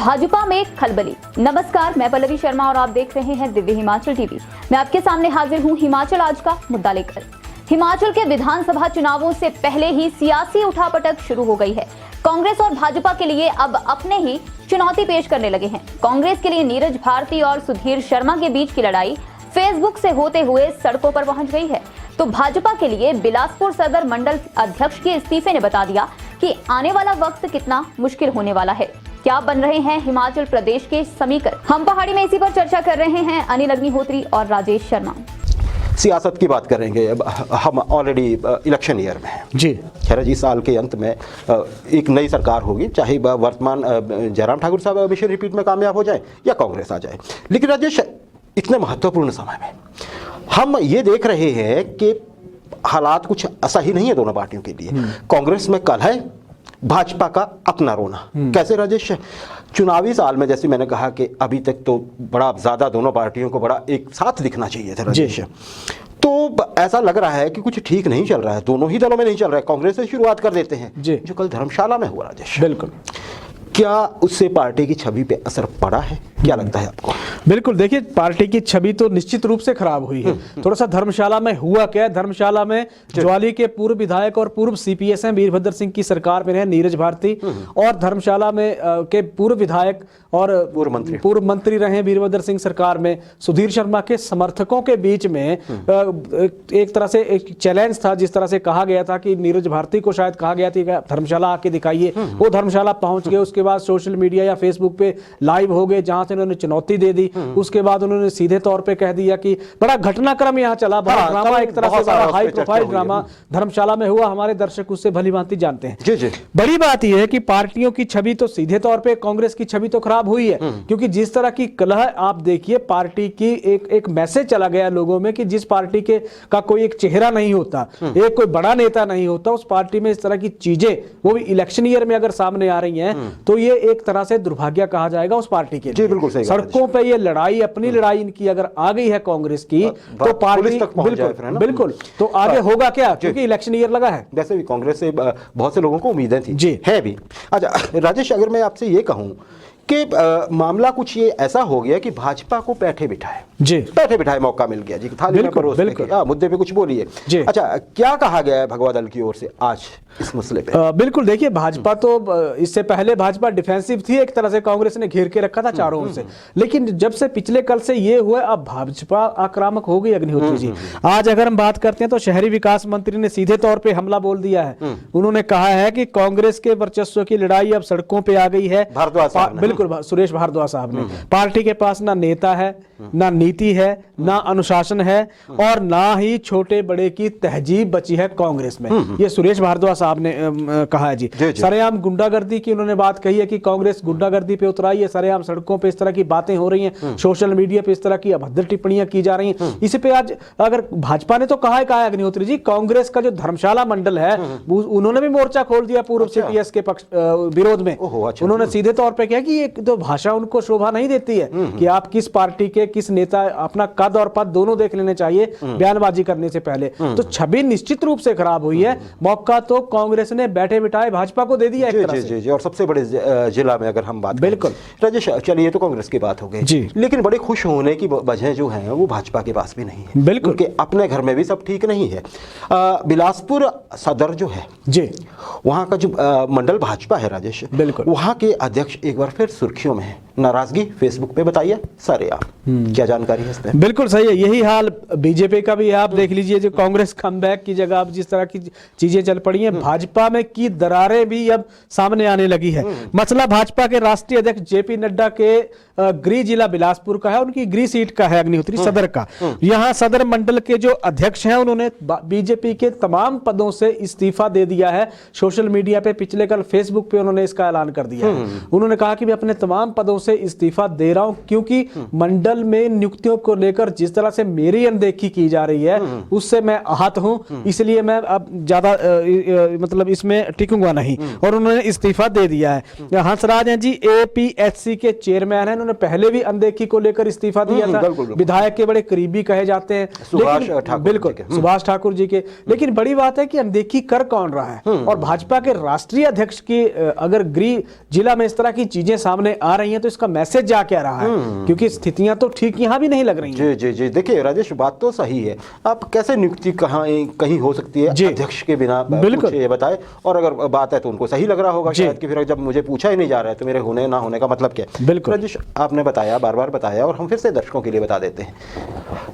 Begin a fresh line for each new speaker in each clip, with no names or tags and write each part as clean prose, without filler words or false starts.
भाजपा में खलबली। नमस्कार, मैं पल्लवी शर्मा और आप देख रहे हैं दिव्य हिमाचल टीवी। मैं आपके सामने हाजिर हूं हिमाचल आज का मुद्दा लेकर। हिमाचल के विधानसभा चुनावों से पहले ही सियासी उठापटक शुरू हो गई है। कांग्रेस और भाजपा के लिए अब अपने ही चुनौती पेश करने लगे हैं। कांग्रेस के लिए नीरज भारती और सुधीर शर्मा के बीच की लड़ाई फेसबुक से होते हुए सड़कों पर पहुंच गई है, तो भाजपा के लिए बिलासपुर सदर मंडल अध्यक्ष के इस्तीफे ने बता दिया कि आने वाला वक्त कितना मुश्किल होने वाला है। क्या बन रहे हैं हिमाचल प्रदेश के समीकरण? हम पहाड़ी में इसी पर चर्चा कर रहे हैं अनिल अग्निहोत्री और राजेश शर्मा।
सियासत की बात करेंगे। अब हम ऑलरेडी इलेक्शन ईयर में हैं
जी।
खैर जी, साल के अंत में एक नई सरकार होगी, चाहे वर्तमान जयराम ठाकुर साहब मिशन रिपीट में कामयाब हो जाए या कांग्रेस आ जाए। लेकिन राजेश, इतने महत्वपूर्ण समय में हम ये देख रहे हैं कि हालात कुछ ऐसा ही नहीं है दोनों पार्टियों के लिए। कांग्रेस में कल है, भाजपा का अपना रोना। कैसे राजेश? चुनावी साल में जैसे मैंने कहा कि अभी तक तो बड़ा ज्यादा दोनों पार्टियों को बड़ा एक साथ दिखना चाहिए था राजेश, तो ऐसा लग रहा है कि कुछ ठीक नहीं चल रहा है, दोनों ही दलों में नहीं चल रहा है। कांग्रेस से शुरुआत कर देते हैं जो कल धर्मशाला में हुआ राजेश।
बिल्कुल,
क्या उससे पार्टी की छवि पे असर पड़ा है? क्या लगता है आपको?
बिल्कुल, देखिए पार्टी की छवि तो निश्चित रूप से खराब हुई है। थोड़ा सा धर्मशाला में हुआ क्या है, धर्मशाला में ज्वाली के पूर्व विधायक और पूर्व सीपीएस हैं वीरभद्र सिंह की सरकार में रहे नीरज भारती, और धर्मशाला में के पूर्व विधायक और पूर्व मंत्री रहे वीरभद्र सिंह सरकार में सुधीर शर्मा के समर्थकों के बीच में एक तरह से एक चैलेंज था। जिस तरह से कहा गया था कि नीरज भारती को शायद कहा गया था धर्मशाला आके दिखाइए, वो धर्मशाला पहुंच गए। उसके बाद सोशल मीडिया या फेसबुक पे लाइव हो गए, जहां से उन्होंने चुनौती दे दी। उसके बाद उन्होंने सीधे तौर पे कह दिया कि बड़ा घटनाक्रम यहाँ चला, बड़ा ड्रामा, एक तरह से बड़ा हाई प्रोफाइल ड्रामा धर्मशाला में हुआ। हमारे दर्शक उससे भली भांति जानते हैं।
जी जी।
बड़ी बात यह है कि पार्टियों की छवि तो सीधे तौर पे कांग्रेस की छवि तो खराब हुई है, क्योंकि जिस तरह की कलह आप देखिए, पार्टी की एक मैसेज चला गया लोगों में कि जिस पार्टी के का कोई एक चेहरा नहीं होता, एक कोई बड़ा नेता नहीं होता, उस पार्टी में इस तरह की चीजें, वो भी इलेक्शन ईयर में अगर सामने आ रही हैं, तो ये एक तरह से दुर्भाग्य कहा जाएगा उस पार्टी के लिए। बिल्कुल सही। सड़कों पे ये लड़ाई, अपनी लड़ाई इनकी अगर आ गई है कांग्रेस की, तो पार्टी बिल्कुल तो आगे होगा क्या, क्योंकि इलेक्शन ईयर लगा है।
वैसे भी कांग्रेस से बहुत से लोगों को उम्मीदें थी जी, है भी। अच्छा राजेश, अगर मैं आपसे ये कहूं कि मामला कुछ ये ऐसा हो गया कि भाजपा को बैठे बिठाए मौका मिल गया जी, थाली में परोस के मुद्दे पे कुछ बोलिए। अच्छा, क्या कहा गया है भगवा दल की ओर से आज इस मसले पे?
बिल्कुल, देखिए भाजपा तो इससे पहले भाजपा डिफेंसिव थी, एक तरह से कांग्रेस ने घेर के रखा था चारों ओर से। लेकिन जब से पिछले कल से ये हुआ, अब भाजपा आक्रामक हो गई। अग्निहोत्री जी, आज अगर हम बात करते हैं तो शहरी विकास मंत्री ने सीधे तौर पे हमला बोल दिया है। उन्होंने कहा है कि कांग्रेस के वर्चस्व की लड़ाई अब सड़कों पे आ गई है। बिल्कुल, सुरेश भारद्वाज साहब ने, पार्टी के पास ना नेता है, ना नीति है, ना अनुशासन है, और ना ही छोटे बड़े की तहजीब बची है कांग्रेस में। ये सुरेश भारद्वाज साहब ने कहा है जी। सरेआम गुंडागर्दी की उन्होंने बात कही है कि कांग्रेस गुंडागर्दी पे उतराई है, सरेआम सड़कों पे इस तरह की बातें हो रही हैं, सोशल मीडिया पे इस तरह की अभद्र टिप्पणियां की जा रही हैं। इसी पे आज अगर भाजपा ने तो कहा है अग्निहोत्री जी, कांग्रेस का जो धर्मशाला मंडल है उन्होंने भी मोर्चा खोल दिया पूर्व सीपीएस के पक्ष विरोध में। उन्होंने सीधे तौर पर कहा कि ये तो भाषा उनको शोभा नहीं देती है कि आप किस पार्टी के किस नेता, अपना कद और पद दोनों देख लेने चाहिए बयानबाजी करने से पहले। तो छवि निश्चित रूप से खराब हुई है। मौका तो कांग्रेस ने बैठे बिठाए भाजपा को दे दिया एक तरह से।
जी, और सबसे बड़े जिला में अगर हम बात
बिल्कुल
राजेश, चलिए ये तो कांग्रेस की बात हो गई जी, लेकिन बड़े खुश होने की वजह जो है वो भाजपा के पास भी नहीं है। बिल्कुल, उनके अपने घर में भी सब ठीक नहीं है। बिलासपुर सदर जो है जी, वहां का जो मंडल भाजपा है राजेश, बिल्कुल वहां के अध्यक्ष एक बार फिर सुर्खियों में है। नाराजगी फेसबुक पे बताइए सारे आप, क्या जानकारी है इसमें?
बिल्कुल सही है, यही हाल बीजेपी का भी है। आप देख लीजिए, जो कांग्रेस कमबैक की जगह अब जिस तरह की चीजें चल पड़ी हैं, भाजपा में की दरारें भी अब सामने आने लगी है। मसला भाजपा के राष्ट्रीय अध्यक्ष जेपी नड्डा के गृह जिला बिलासपुर का है, उनकी गृह सीट का है अग्निहोत्री सदर का। यहाँ सदर मंडल के जो अध्यक्ष हैं उन्होंने बीजेपी के तमाम पदों से इस्तीफा दे दिया है। सोशल मीडिया पे पिछले कल फेसबुक पे उन्होंने इसका ऐलान कर दिया है। उन्होंने कहा कि मैं अपने तमाम पदों से से इस्तीफा दे रहा हूं क्योंकि मंडल में नियुक्तियों को लेकर जिस तरह से मेरी अनदेखी की जा रही है उससे मैं आहत हूं, इसलिए मैं अब ज्यादा मतलब इसमें टिकूंगा नहीं, और उन्होंने इस्तीफा दे दिया है। हंसराज हैं जी, एपीएचसी के चेयरमैन हैं, उन्होंने पहले भी अनदेखी को लेकर इस्तीफा दिया था। विधायक के बड़े करीबी कहे जाते हैं, बिल्कुल सुभाष ठाकुर जी के। लेकिन बड़ी बात है कि अनदेखी कर कौन रहा है, और भाजपा के राष्ट्रीय अध्यक्ष की अगर गृह जिला में इस तरह की चीजें सामने आ रही हैं तो इसका मैसेज जा क्या रहा है, क्योंकि स्थितियां तो ठीक यहां भी नहीं लग रही हैं।
जी जी, देखिए राजेश, बात तो सही है। आप कैसे नियुक्ति कहीं हो सकती है अध्यक्ष के बिना, बिल्कुल ये बताए। और अगर बात है तो उनको सही लग रहा होगा शायद कि फिर जब मुझे पूछा ही नहीं जा रहा है तो मेरे होने ना होने का मतलब क्या है।
बिल्कुल
राजेश, आपने बताया, बार बार बताया, और हम फिर से दर्शकों के लिए बता देते हैं,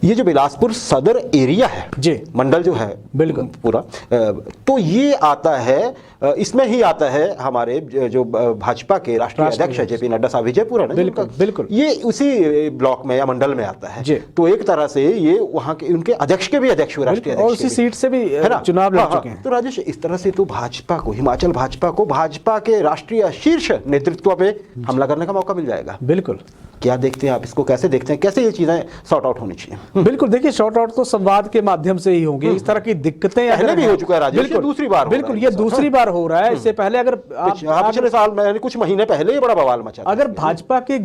ये जो बिलासपुर सदर एरिया है जी, मंडल जो है बिल्कुल पूरा, तो ये आता है, इसमें ही आता है हमारे जो भाजपा के राष्ट्रीय अध्यक्ष है जेपी नड्डा साहब, विजयपुर है ना,
बिल्कुल बिल्कुल,
ये उसी ब्लॉक में या मंडल में आता है। तो एक तरह से ये वहां के उनके अध्यक्ष के भी अध्यक्ष हुए, राष्ट्रीय अध्यक्ष,
और उसी सीट से भी चुनाव लड़ चुके हैं।
तो राजेश, इस तरह से तो भाजपा को, हिमाचल भाजपा को भाजपा के राष्ट्रीय शीर्ष नेतृत्व पे हमला करने का मौका मिल जाएगा।
बिल्कुल,
क्या देखते हैं आप इसको, कैसे देखते हैं, कैसे ये चीजें सॉर्ट आउट होनी चाहिए?
बिल्कुल, देखिए सॉर्ट आउट तो संवाद के माध्यम से ही होंगे। इस तरह की दिक्कतें
पहले भी हो चुका है राजेश, दूसरी बार,
बिल्कुल ये दूसरी बार हो रहा है। इससे पहले अगर
पिछले साल मैंने कुछ महीने पहले ही बड़ा बवाल मचा,
अगर भाजपा के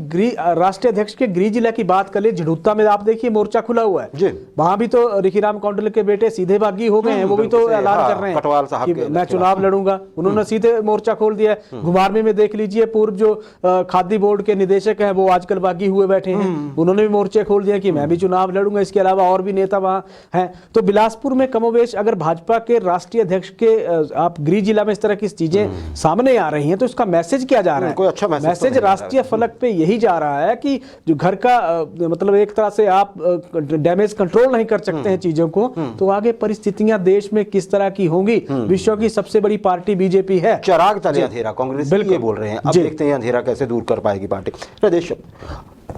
राष्ट्रीय अध्यक्ष के गृह जिला की बात कर ले, झड़ूता में आप देखिए मोर्चा खुला हुआ है, वहां भी तो रिखीराम कौंडल के बेटे सीधे बागी हो गए हैं, वो भी तो ऐलान कर रहे हैं कि मैं चुनाव लड़ूंगा। उन्होंने सीधे मोर्चा खोल दिया है। घुमारवी में देख लीजिए, पूर्व जो खाद्य बोर्ड के निदेशक हैं वो आजकल बागी हुए बैठे हैं, उन्होंने भी मोर्चे खोल दिया कि मैं भी चुनाव लड़ूंगा। इसके अलावा और भी नेता वहां हैं। तो बिलासपुर में कमोवेश अगर भाजपा के राष्ट्रीय अध्यक्ष के आप गृह जिला में इस तरह की चीजें सामने आ रही हैं तो इसका मैसेज क्या जा रहा है?
कोई अच्छा
मैसेज राष्ट्रीय फलक पे यही जा रहा है कि जो घर का मतलब एक तरह से आप डैमेज कंट्रोल नहीं कर सकते हैं चीजों को, तो आगे परिस्थितियां देश में किस तरह की होंगी। विश्व की सबसे बड़ी पार्टी बीजेपी है,
चिराग तले अंधेरा, कांग्रेस ये बोल रहे हैं। अब देखते हैं अंधेरा कैसे दूर कर पाएगी पार्टी। प्रदेश,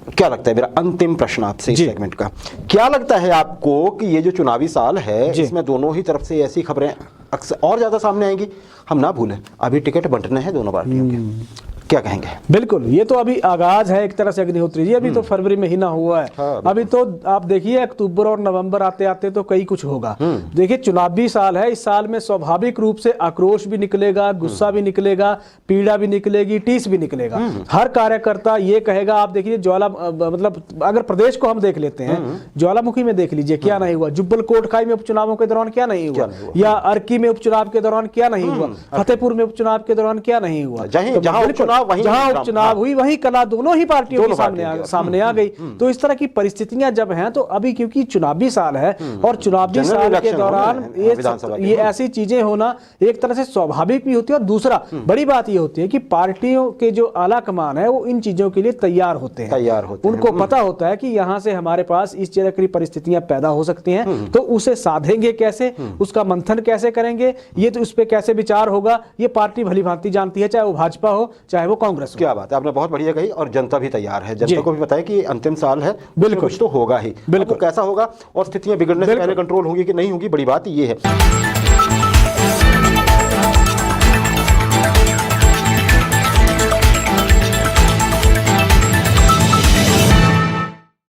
क्या लगता है, मेरा अंतिम प्रश्न आपसे इस सेगमेंट का, क्या लगता है आपको कि ये जो चुनावी साल है इसमें दोनों ही तरफ से ऐसी खबरें अक्सर और ज्यादा सामने आएंगी? हम ना भूलें अभी टिकट बंटने हैं दोनों पार्टियों के, क्या कहेंगे?
बिल्कुल, ये तो अभी आगाज है एक तरह से अग्निहोत्री जी, अभी तो फरवरी महीना हुआ है। अभी तो आप देखिए अक्टूबर और नवंबर आते आते तो कई कुछ होगा। देखिए चुनावी साल है, इस साल में स्वाभाविक रूप से आक्रोश भी निकलेगा, गुस्सा भी निकलेगा, पीड़ा भी निकलेगी, टीस भी निकलेगा। हर कार्यकर्ता ये कहेगा, आप देखिए मतलब अगर प्रदेश को हम देख लेते हैं, ज्वालामुखी में देख लीजिए क्या नहीं हुआ, जुब्बल कोटखाई में उपचुनावों के दौरान क्या नहीं हुआ, या अर्की में उपचुनाव के दौरान क्या नहीं हुआ, फतेहपुर में उपचुनाव के दौरान क्या नहीं हुआ। जहां उपचुनाव हुई वहीं कला दोनों ही पार्टियों के सामने आ गई। तो इस तरह की परिस्थितियां जब हैं, तो अभी क्योंकि चुनावी साल है और चुनावी साल के दौरान ये ऐसी चीजें होना एक तरह से स्वाभाविक भी होती है। और दूसरा बड़ी बात ये होती है कि पार्टियों के जो आला कमान है वो इन चीजों के लिए तैयार होते हैं, उनको पता होता है कि यहां से हमारे पास इस तरह की परिस्थितियां पैदा हो सकती हैं, तो उसे साधेंगे कैसे, उसका मंथन कैसे करेंगे, ये तो उस पर कैसे विचार होगा, ये पार्टी भली भांति जानती है, चाहे वो भाजपा हो चाहे वो कांग्रेस।
क्या बात है, आपने बहुत बढ़िया कही। और जनता भी तैयार है, जनता को भी पता है कि अंतिम साल है, बिल्कुल कुछ तो होगा ही, बिल्कुल कैसा होगा और स्थितियां बिगड़ने से पहले कंट्रोल होंगी कि नहीं होंगी, बड़ी बात ये है।